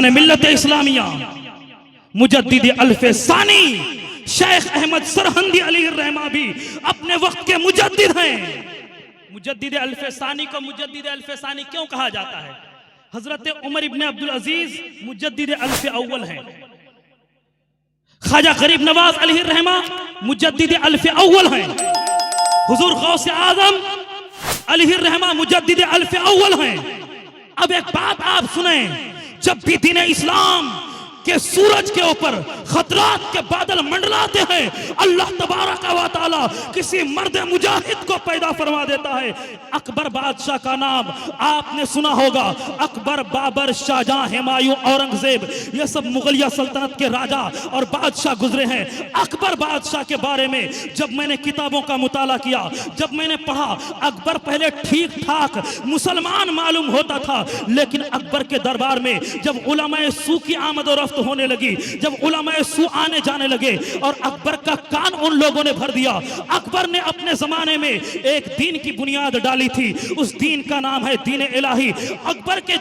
अजीजान मिल्लत इस्लामिया मुजद्दिद अल्फे सानी शेख अहमद सरहंदी अली रहमा भी अपने वक्त के मुजद्दिद हैं। मुजद्दिद अल्फे सानी को मुजद्दिद अल्फे सानी क्यों कहा जाता है? हजरत उमर इब्ने अब्दुल अजीज मुजद्दिद अल्फे अव्वल हैं। ख्वाजा गरीब नवाज अली रहमा मुजद्दिद अल्फे अव्वल हैं। हुजूर गौस आजम अली रहमा मुजद्दिद अल्फे अव्वल हैं। अब एक बात आप सुने, जब भी दीन इस्लाम के सूरज के ऊपर खतरात के बादल मंडलाते हैं, अल्लाह तबारक व तआला किसी मर्द मुजाहिद को पैदा फरमा देता है। अकबर बादशाह का नाम आपने सुना होगा। अकबर, बाबर, शाहजहां, हुमायूं, औरंगजेब, ये सब मुगलिया सल्तनत के राजा और बादशाह गुजरे हैं। अकबर बादशाह के बारे में जब मैंने किताबों का मुताला किया, जब मैंने पढ़ा, अकबर पहले ठीक ठाक मुसलमान मालूम होता था, लेकिन अकबर के दरबार में जब उलमाए सू की आमद और रफ्त होने लगी, जब उलमाए सू आने जाने लगे और अकबर का कान उन लोगों ने भर दिया। अकबर ने अपने जमाने में एक दीन की बुनियाद डाली थी, उस दीन का नाम है दीन इलाही। अकबर के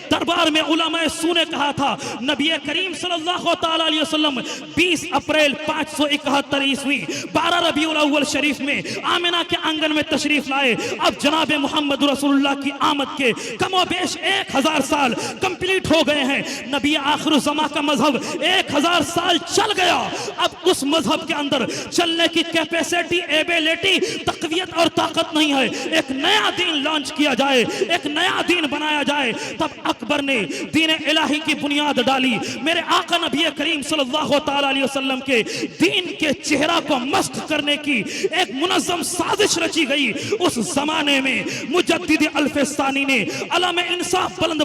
दरबार में उलमाए सू ने कहा था, नबी करीम सल्लल्लाहु तआला अलैहि वसल्लम 20 अप्रैल 571 ईस्वी 12 रबीउल अव्वल शरीफ में आमिना के आंगन में तशरीफ लाए। अब जनाब मोहम्मद रसूलुल्लाह की आमद के कमोबेश 1000 साल कंप्लीट हो गए हैं। नबी आखिर ज़मा का मजहब 1000 साल चल गया। अब उस मजहब के अंदर चलने की कैपेसिटी, एबिलिटी, तकवियत और ताकत नहीं है। एक नया दीन लॉन्च किया जाए, एक नया दीन बनाया जाए। तब अकबर ने दीन इलाही की बुनियाद डाली। मेरे आका नबी करीम सल्लल्लाहु तआला अलैहि वसल्लम के दीन के चेहरा को मस्क करने की एक मुनज़्ज़म साजिश रची गई। उस जमाने में मुजद्दिद अल्फे सानी ने अलम इंसाफ बुलंद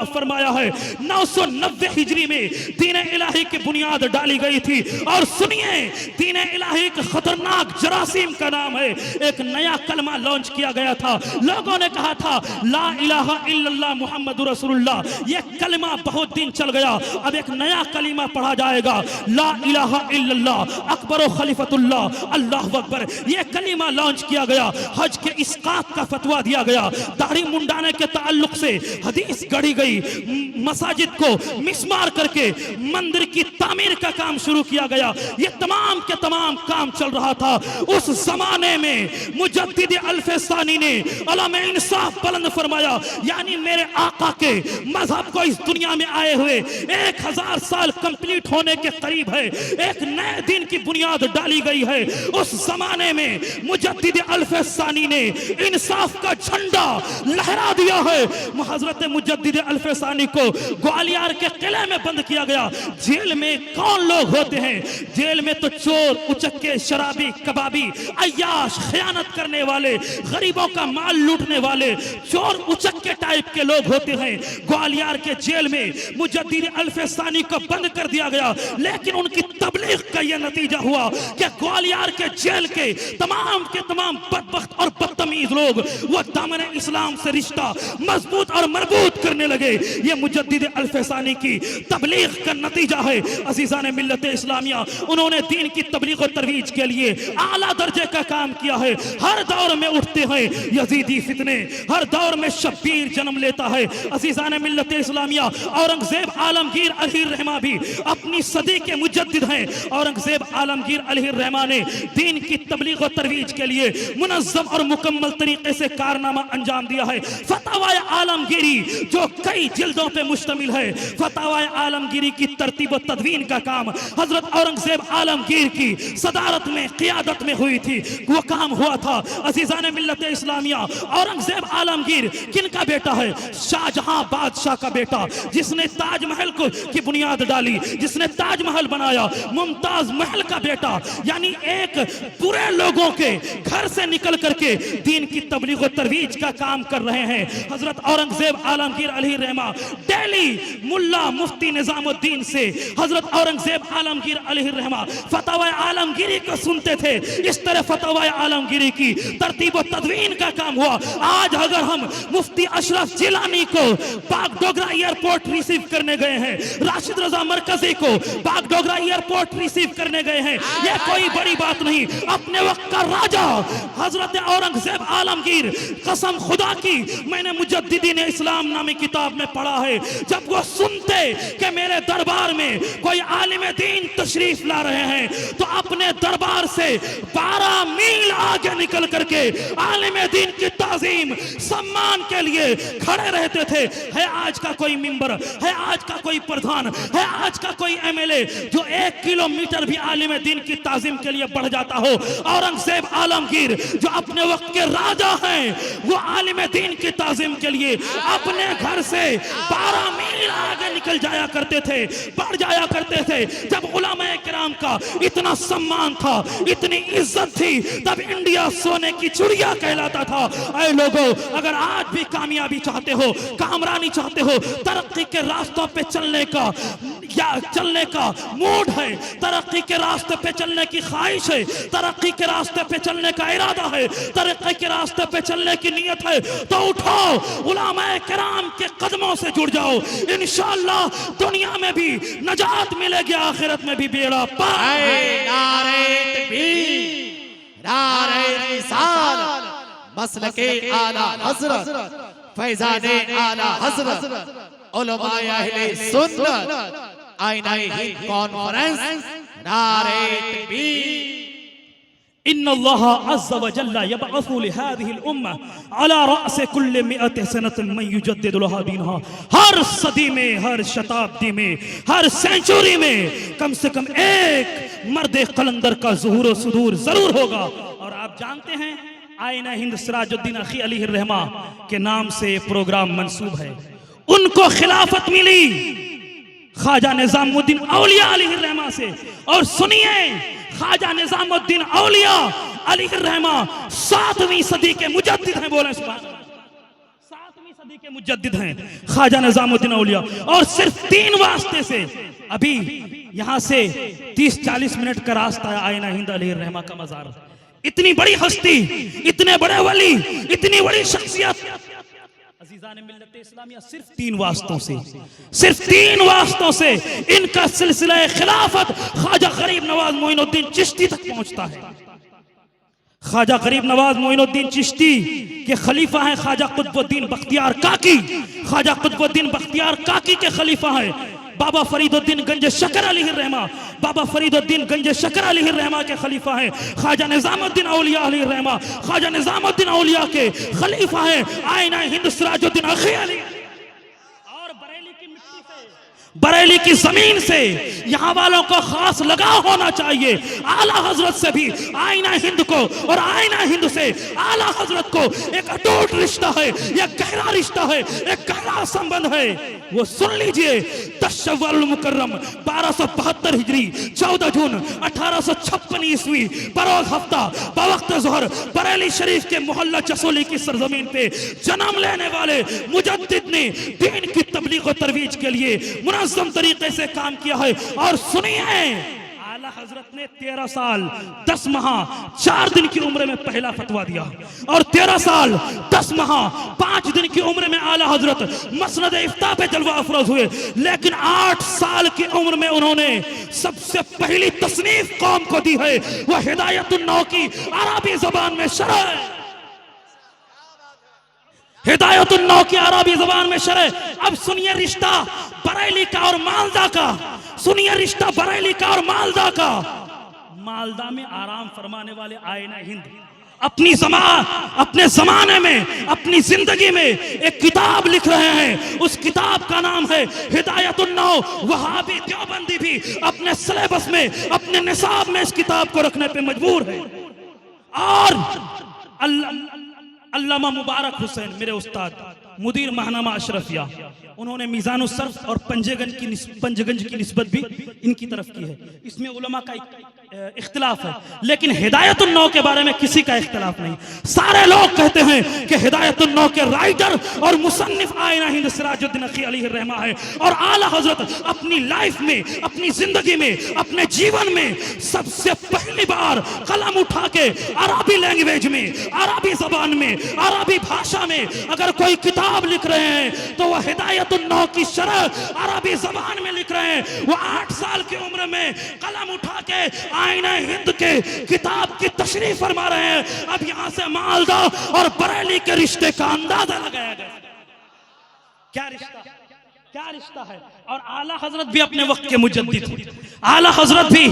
फरमाया है। 990 हिजरी में दीन इलाही की बुनियाद डाली गई थी। और सुनिए, दीन इलाही के खतरनाक जरासीम का नाम है। एक नया कलमा लॉन्च किया गया था। लोगों ने कहा था ला इलाहा इल्लल्लाह मुहम्मदुर रसूलुल्लाह। यह कलमा बहुत दिन चल गया, अब एक नया कलिमा पढ़ा जाएगा, ला इलाहा इल्लल्लाह अकबर खलीफतुल्लाह अल्लाहु अकबर। यह कलिमा लॉन्च किया गया। हज के इसकात का फतवा दिया गया। दाढ़ी मुंडाने के ताल्लुक से हदीस गढ़ी गई। मसाजिद को मिसमार करके मंदिर की तामीर का काम शुरू किया गया। ये तमाम के तमाम काम चल रहा था। उस जमाने में मुजद्दिद अल्फे सानी ने अलम इंसाफ बुलंद फरमाया, यानी मेरे आका के मजहब को इस दुनिया में आए हुए 1000 साल कंप्लीट होने के करीब है। एक नए दिन की बुनियाद डाली गई है। उस जमाने में मुजद्दिद अल्फे सानी ने इंसाफ का झंडा लहरा दिया है। हजरत मुजद्दिद अल्फे सानी को ग्वालियर के किले में बंद किया गया। जेल में कौन लोग होते हैं? जेल में तो चोर, उचक्के, शराबी, कबाबी, अय्याश, खयानत करने वाले, गरीबों का माल लूटने वाले, चोर उचक्के टाइप के लोग होते हैं। ग्वालियर के जेल में मुजद्दिद अल्फे सानी को बंद कर दिया गया। लेकिन उनकी तबलीग का यह नतीजा हुआ कि ग्वालियर के जेल के तमाम बदबख्त और बदतमीज लोग वो दामन इस्लाम से रिश्ता मजबूत और मरबूत करने लगे। ये मुजद्दिद अल्फे सानी की तबलीग का नतीजा है। अजीजान मिल्लत इस्लामिया, उन्होंने दीन की तबलीग और तरवीज के लिए आला दर्जे का काम किया है। हर दौर में उठते हैं यजीदी फितने, हर दौर में शब्बीर जन्म लेता है। अजीजान मिल्लत इस्लामिया, औरंगजेब आलमगीर अली रहमा भी अपनी सदी के मुजद्दिद हैं। औरंगजेब आलमगीर अली रहमा ने दीन की तबलीग और तरवीज के लिए मुनज़्ज़म और मुकम्मल तरीके से कारनामा अंजाम दिया है। फतवाए आलमगीरी जो कई जिल्दों पे मुश्तमिल है, फतवाए आलमगीरी की तरतीब और तदवीन का काम हजरत औरंगजेब आलमगीर की सदारत में, क़ियादत में हुई थी। वो काम हुआ था। अजीज़ान मिल्लत इस्लामिया, औरंगजेब आलमगीर किनका बेटा है? शाहजहां बादशाह का बेटा, जिसने ताजमहल को की बुनियाद डाली, जिसने ताजमहल बनाया। मुमताज महल का बेटा, यानी एक पूरे लोगों के घर से निकल करके दीन की तबलीग और तरवीज का काम कर रहे हैं। हजरत औरंगजेब आलमगीर अली रहमा डेली मुल्ला मुफ्ती निजामुद्दीन से हजरत औरंगजेब आलमगीर अली रहमा फतवा आलमगीरी को सुनते थे। इस तरह फतवा आलमगीरी की तरतीब और तदवीन का काम हुआ। आज अगर हम मुफ्ती अशरफ जिलानी को पाक डोगरा एयरपोर्ट रिसीव करने गए हैं, राशिद रजा मरकजी को बागडोगरा एयरपोर्ट रिसीव करने गए हैं। यह कोई बड़ी बात नहीं। अपने वक्त का राजा हजरत औरंगजेब आलमगीर, कसम खुदा की मैंने मुजद्दिदीन इस्लाम नामी किताब में पढ़ा है, जब वो सुनते कि मेरे दरबार में कोई आलिम दीन तशरीफ ला रहे हैं तो अपने दरबार से 12 मील आगे निकल करके आलिम दीन की ताजीम सम्मान के लिए खड़े रहते थे। है आज का कोई मिंबर, है आज का कोई प्रधान, है आज का कोई एमएलए जो 1 किलोमीटर भी आलिम दीन की ताजीम के लिए बढ़ जाता हो? औरंगजेब आलमगीर जो अपने वक्त के राजा हैं, वो आलिम दीन की ताजीम के लिए अपने घर से 12 मील आगे निकल जाया करते थे, बढ़ जाया करते थे। जब उलमाए किराम का इतना सम्मान था, इतनी इज्जत थी, तब इंडिया सोने की चिड़िया कहलाता था। ऐ लोगों, अगर आज भी कामयाबी चाहते हो, कामरानी चाहते हो, तरक्की के रास्तों पे चलने का मूड है, तरक्की के रास्ते पे चलने की ख्वाहिश है, तरक्की के रास्ते पे चलने का इरादा है, तरक्की के रास्ते पे चलने की नीयत है, तो उठो, उलमाए किराम के कदमों से जुड़ जाओ। इंशाअल्लाह दुनिया में भी नजात मिलेगी, आखिरत में भी बेड़ा पार। नारे तकबीर, नारे रिसालत, मसलके आला हजरत, फैजाने आला हजरत, उलमाए अहले सुन्नत, आईनाए हिंद कॉन्फ्रेंस, नारे तकबीर। इन्नल्लाह अज़्ज़ व जल्ला यबअसु लिहादिहिल उम्मा अला रअस कुल्लि मिअति सनतिन मन युजद्दिदु लहा दीनहा। हर सदी में, हर शताब्दी में, हर सेंचुरी में कम से कम एक मर्द कलंदर का ज़ुहूर व सुदूर जरूर होगा। और आप जानते हैं, आईना हिंद सिराजुद्दीन अखी अलैहि रहमा के नाम से प्रोग्राम मंसूब है। उनको खिलाफत मिली ख्वाजा निजामुद्दीन औलिया अलैहि रहमा से। और सुनिए, ख्वाजा निजामुद्दीन औलिया अलैहि रहमा 7वीं सदी के मुजद्दिद हैं। बोले सुभान अल्लाह। 7वीं सदी के मुजद्दिद हैं ख्वाजा निजामुद्दीन औलिया। और सिर्फ 3 वास्ते से, अभी यहां से 30-40 मिनट का रास्ता है आईना हिंद अलैहि रहमा का मजार। इतनी बड़ी हस्ती, इतने बड़े वली, इतनी बड़ी शख्सियत अज़ीज़ान मिल्लत इस्लामिया सिर्फ 3 वास्तों से, सिर्फ 3 वास्तों से इनका सिलसिला खिलाफत ख्वाजा गरीब नवाज मोइनुद्दीन चिश्ती तक पहुंचता है। ख्वाजा गरीब नवाज मोइनुद्दीन चिश्ती के खलीफा हैं ख्वाजा कुतुबुद्दीन बख्तियार काकी। ख्वाजा कुतुबुद्दीन बख्तियार काकी के खलीफा हैं बाबा फरीदुद्दीन गंज शकर अलैहि रहमा। बाबा फरीदुद्दीन गंज शकर अलैहि रहमा के खलीफा हैं ख्वाजा निजामुद्दीन औलिया अलैहि रहमा। ख्वाजा निजामुद्दीन औलिया के खलीफा हैं आईना हिंद सिराजुद्दीन अखी अलैहि। और बरेली की मिट्टी से, बरेली की जमीन से यहाँ वालों को खास लगाव होना चाहिए। आला हजरत से भी आईना हिंद को और आईना हिंद से आला हजरत को एक अटूट रिश्ता है, एक गहरा रिश्ता है, एक गहरा संबंध है। वो सुन लीजिए, 10 शव्वाल मुकर्रम 1272 हिजरी 14 जून 1856 ईस्वी बरोज हफ्ता बवक्त ज़ोहर बरेली शरीफ के मोहल्ला चसोली की सरजमीन पे जन्म लेने वाले मुजद्दिद ने दीन की तबलीग और तरवीज के लिए मुनज़्ज़म तरीके से काम किया है। और सुनिए, आला हजरत ने 13 साल 10 माह 4 दिन की उम्र में पहला फतवा दिया। और 13 साल 10 माह 5 दिन की उम्र में आला हजरत मसनद इफ्ता पे जलवा अफरोज हुए। लेकिन 8 साल की उम्र में उन्होंने सबसे पहली तसनीफ कौम को दी है, वह हिदायतुन्नौ की अरबी जबान में शरह। हिदायतुन्नौ की अरबी जबान में शरह। अब सुनिए रिश्ता बरेली का और मालदा का, सुनिए रिश्ता बरेली का और मालदा का। मालदा में आराम फरमाने वाले आईना हिंद अपने जमाने में, अपनी जिंदगी में एक किताब लिख रहे हैं। उस किताब का नाम है हिदायतुन्नौ। वहाबी देवबंदी भी अपने सिलेबस में, अपने निसाब में इस किताब को रखने पे मजबूर है। और अल्लामा मुबारक हुसैन मेरे उस्ताद मुदीर महनामा अशरफिया, उन्होंने मीज़ानुस सर्फ और पंजगंज की निस्बत भी इनकी तरफ की है। इसमें उलमा का इख्तिलाफ है, लेकिन हिदायतुन नौ के बारे में किसी का इख्तिलाफ नहीं। सारे लोग कहते हैं कि हिदायतुन नौ के राइटर और मुसन्निफ आईना हिंद सिराजुद्दीन नक़वी अलैहि रहमा है। और आला हजरत अपनी लाइफ में, अपनी जिंदगी में, अपने जीवन में सबसे पहली बार कलम उठा के अरबी लैंग्वेज में, अरबी जबान में, अरबी भाषा में अगर कोई किताब लिख रहे हैं तो वह हिदायतुन नौ की शरह अरबी जबान में लिख रहे हैं। वो 8 साल की उम्र में कलम उठा के आईना हिंद के किताब की तशरीह फरमा रहे हैं। अब यहां से मालदा और बरेली के रिश्ते का अंदाजा लगाया गया। क्या रिश्ता है। और आला हजरत भी अपने वक्त के मुजद्दिद हैं। आला हजरत भी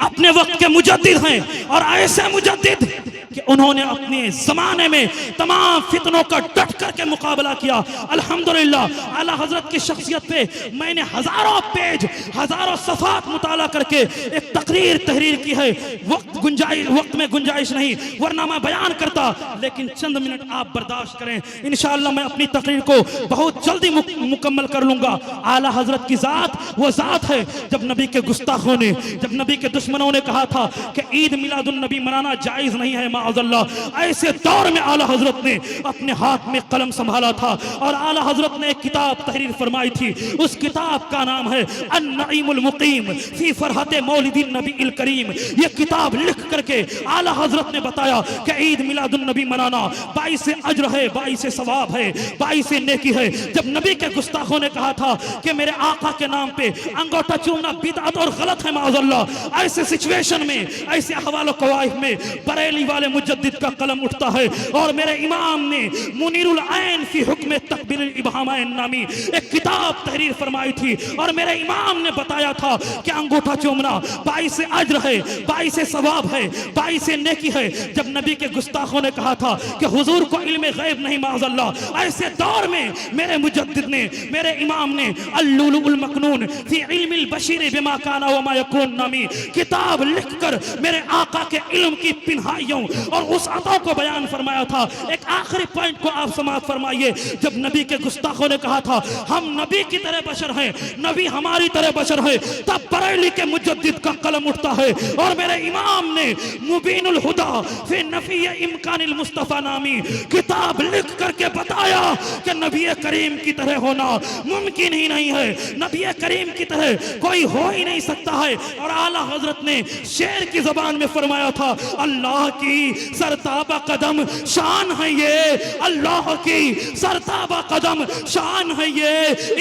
अपने वक्त के मुजद्दिद हैं और ऐसे मुजद्दिद कि उन्होंने अपने जमाने में तमाम फितनों का डट करके मुकाबला किया। अल्हम्दुलिल्लाह आला हजरत की शख्सियत पे मैंने हजारों पेज, हजारों सफ़ात मुताला करके एक तहरीर की है। वक्त में गुंजाइश नहीं, वरना मैं बयान करता, लेकिन चंद मिनट आप बर्दाश्त करें। इंशाअल्लाह मैं अपनी तकरीर को बहुत जल्दी मुकम्मल कर लूंगा। आला हजरत की जात वो जात है, जब नबी के गुस्ताखों ने, जब नबी के दुश्मनों ने कहा था कि ईद मिलादुन नबी मनाना जायज नहीं है, माअज़ल्लाह, ऐसे दौर में आला हजरत ने अपने हाथ में कलम संभाला था और आला हजरत ने एक किताब तहरीर फरमाई थी। उस किताब का नाम है अन-नईमुल मुकीम फी फरहत मौलिदिन नबील करीम। ये किताब लिख करके आला हजरत ने बताया कि ईद मिलादुन नबी मनाना 22 अज्र है, 22 सवाब है, 22 नेकी है। जब नबी के गुस्ताखों ने कहा था कि मेरे आका के नाम पे अंगूठा चूमना बिदअत और गलत है, माअज़ल्लाह, ऐसे सिचुएशन में, ऐसे अहवाल कवाइफ में बरेली वाले मुजद्दिद का कलम उठता है और मेरे इमाम ने मुनीरुल ऐन फी हुक्म तकबीर इब्हामैन नामी एक किताब तहरीर फरमाई थी और मेरे इमाम ने बताया था कि अंगूठा चूमना 22 अज्र है, 22 सवाब है, 22 नेकी है। जब नबी के गुस्ताखों ने कहा था कि हुजूर को इल्म गैब नहीं, माअज़ल्लाह, ऐसे दौर में मेरे मुजद्दिद ने, मेरे इमाम ने अल-लुलुल मकनून फी इल्मिल बशीर बिमा काना व मा यकून नामी किताब लिखकर मेरे आका के इल्म की पिन्हाइयों और उस अता को बयान फरमाया था। एक आखिरी पॉइंट को आप समाप्त फरमाइए। जब नबी के गुस्ताखों ने कहा था हम नबी की तरह बशर हैं, नबी हमारी तरह बशर है, तब बरेली के मुजद्दिद का कलम उठता है और मेरे इमाम ने मुबीनुल हुदा फी नफी इम्कानिल मुस्तफा नामी किताब लिख करके बताया कि नबी करीम की तरह होना मुमकिन ही नहीं है, नबी करीम की तरह कोई हो ही नहीं सकता है। और आला हजरत ने शेर की जबान में फरमाया था अल्लाह की सरताबा कदम शान है ये, अल्लाह की सरताबा कदम शान है ये,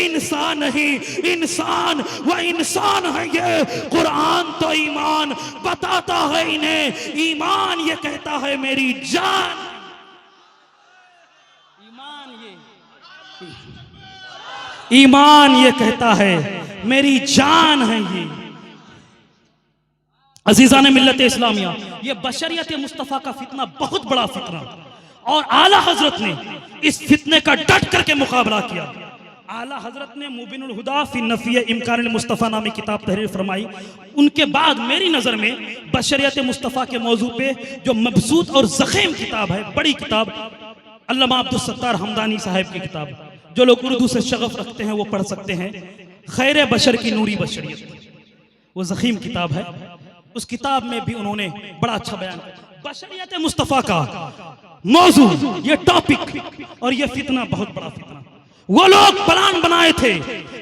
इंसान नहीं इंसान व इंसान है ये। कुरान तो ईमान बताता है इन्हें, ईमान ये कहता है मेरी जान। ईमान ये कहता है मेरी जान है ये। अजीज़ान मिल्लत इस्लामिया, ये बशरियत मुस्तफ़ा का फितना बहुत बड़ा फितना और आला हजरत ने इस फितने का डट करके मुकाबला किया। आला हजरत ने मुबीनुल हुदा फी नफी इम्कान मुस्तफ़ा नामी किताब तहरीर फरमाई। उनके बाद मेरी नज़र में बशरियत मुस्तफ़ा के मौजू पे जो मबसूत और ज़ख़ीम किताब है, बड़ी किताब, अल्लामा अब्दुल सत्तार हमदानी साहब की किताब, जो लोग उर्दू से शगफ रखते हैं वो पढ़ सकते हैं, खैर बशर की नूरी बशरियत, वो ज़ख़ीम किताब है। उस किताब में भी उन्होंने बड़ा अच्छा बयान किया बशरियत मुस्तफ़ा का मौजू, ये टॉपिक और ये फितना बहुत बड़ा फितना। वो लोग प्लान बनाए थे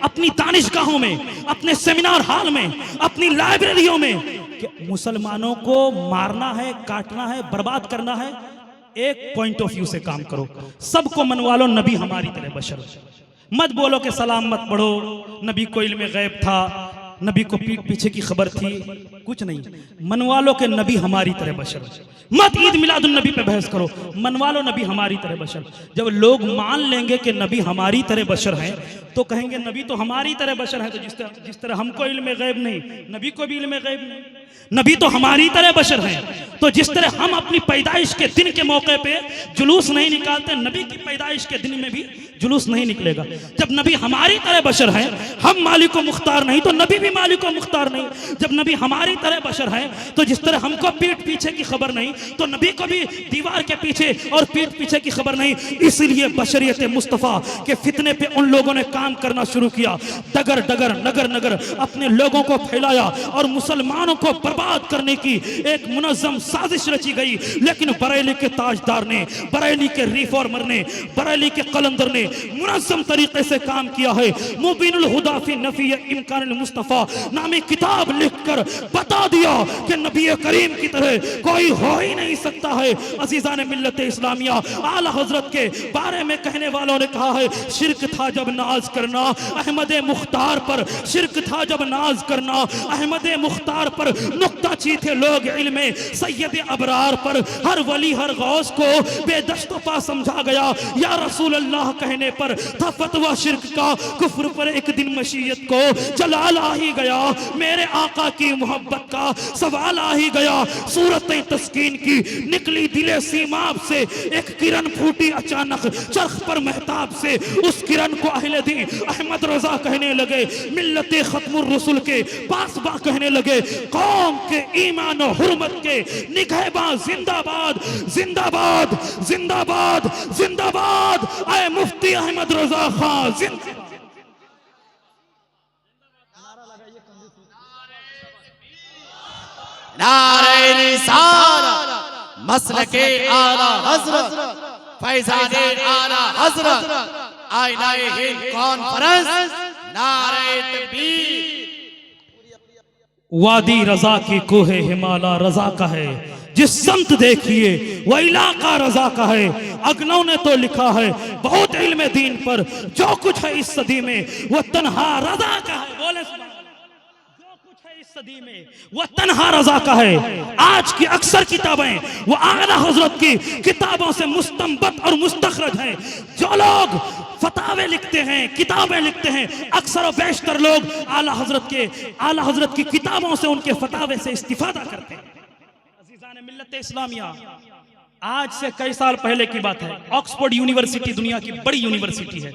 अपनी दानिशगाहों में, अपने सेमिनार हॉल में, अपनी लाइब्रेरियों में कि मुसलमानों को मारना है, काटना है, बर्बाद करना है। एक पॉइंट ऑफ व्यू से काम करो, सबको मनवा लो नबी हमारी तरह बशर। मत बोलो कि सलाम मत पढ़ो, नबी को इल्म गैब था, नबी को पीठ पीछे की खबर थी, कुछ नहीं। मनवा लो कि नबी हमारी तरह बशर। मत ईद मिलादुन नबी पे बहस करो, मनवा लो नबी हमारी तरह बशर। जब लोग मान लेंगे कि नबी हमारी तरह बशर हैं तो कहेंगे नबी तो हमारी तरह बशर है, तो जिस तरह हमको इल्म गैब नहीं, नबी को भी इल्म गैब नहीं, नबी तो हमारी तरह बशर हैं। तो जिस तरह हम अपनी पैदाइश के दिन के मौके पे जुलूस नहीं निकालते, नबी की पैदाइश के दिन में भी जुलूस नहीं निकलेगा। जब नबी हमारी तरह बशर हैं, हम मालिक व मुख्तार नहीं तो नबी भी मालिक व मुख्तार नहीं। जब नबी हमारी तरह बशर हैं तो जिस तरह हमको पीठ पीछे की खबर नहीं तो नबी को भी दीवार के पीछे और पीठ पीछे की खबर नहीं। इसलिए बशरियत मुस्तफ़ा के फितने पे उन लोगों ने काम करना शुरू किया, डगर डगर नगर नगर अपने लोगों को फैलाया और मुसलमानों को बर्बाद करने की एक मुनज़्ज़म साजिश रची गई। लेकिन बरेली के ताजदार ने, बरेली के रिफॉर्मर ने, बरेली के कलंदर ने मुनज़्ज़म तरीके से काम किया है। मुबीनुल हुदा फी नफ़ी इम्कानुल मुस्तफ़ा नामी किताब लिखकर बता दिया कि नबी करीम की तरह कोई हो ही नहीं सकता है। अज़ीज़ान मिल्लत इस्लामिया, आला हज़रत के बारे में कहने वालों ने कहा है, शिरक था जब नाज करना अहमद मुख्तार पर, शिरक था जब नाज करना अहमद मुख्तार पर, नुक्ताची थे लोग इल्मे सैयद अबरार पर। हर वली हर गौस को बेदस्तपा समझा गया, या रसूल अल्लाह कहने पर था फतवा शिरक का, कुफ्र पर एक दिन मशीयत को जलाल आ ही गया। मेरे आका की मोहब्बत का सवाल आ ही गया। सूरत तस्कीन की निकली दिले सीमाब से, एक किरण फूटी अचानक चरख पर महताब से। उस किरण को अहले दी अहमद रजा कहने लगे, मिल्लत खत्मुर रसूल के पासबा कहने लगे, कौम के ईमान और हुर्मत के निगहबा जिंदाबाद जिंदाबाद जिंदाबाद जिंदाबाद। आए मुफ्ती अहमद रजा खान जिंदाबाद। नारे रिसालत मसलके आला हज़रत फैज़ाने आला हज़रत आईनाए हिंद कॉन्फ्रेंस नारे तकबीर। वादी रजा की कोहे हिमाला रजा का है, जिस संत देखिए वह इलाका रजा का है। अगनों ने तो लिखा है बहुत इल्म दीन पर, जो कुछ है इस सदी में वह तन्हा रजा का है। बोले जो कुछ है इस सदी में वह तन्हा रजा का है। आज की अक्सर किताबें वो आला हजरत की किताबों से मुस्तंबत और मुस्तखरज हैं। जो लोग फतावे लिखते हैं, किताबें लिखते हैं, अक्सर और बेशतर लोग आला हजरत की किताबों से, उनके फतावे से इस्तिफादा करते हैं। अज़ीज़ान मिल्लत इस्लामिया, आज से कई साल पहले की बात है, ऑक्सफोर्ड यूनिवर्सिटी दुनिया की बड़ी यूनिवर्सिटी है।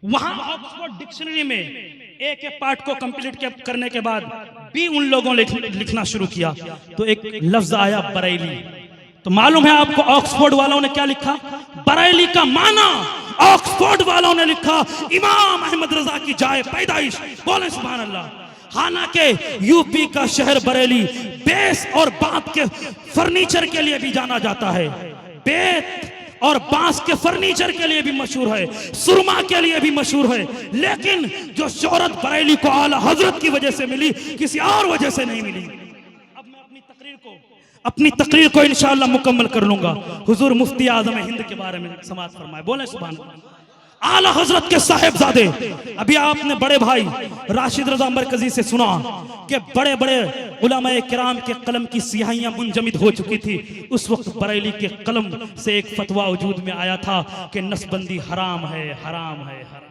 वहां ऑक्सफोर्ड डिक्शनरी में एक पार्ट को कंप्लीट करने के बाद भी उन लोगों ने लिखना शुरू किया तो एक लफ्ज आया बरेली। तो मालूम है आपको ऑक्सफोर्ड वालों ने क्या लिखा? बरेली का माना ऑक्सफोर्ड वालों ने लिखा इमाम अहमद रजा की जाए पैदाइश। बोले सुभान अल्लाह। हालांकि यूपी का शहर बरेली बेस और बांस के फर्नीचर के लिए भी जाना जाता है, बेत और बांस के फर्नीचर के लिए भी मशहूर है, सुरमा के लिए भी मशहूर है। लेकिन जो शोहरत बरेली को आला हजरत की वजह से मिली, किसी और वजह से नहीं मिली। अब मैं अपनी तकरीर को इंशाअल्लाह मुकम्मल कर लूंगा। हुजूर मुफ्ती आजम हिंद के बारे में समाअत फरमाए। बोले सुभान अल्लाह। आला हजरत के साहिबजादे, अभी आपने बड़े भाई राशिद रजा मरकजी से सुना कि बड़े बड़े उलमाए किराम के कलम की सियाहियां मुंजमिद हो चुकी थी। उस वक्त बरेली के कलम से एक फतवा वजूद में आया था कि नसबंदी हराम है, हराम है, हराम।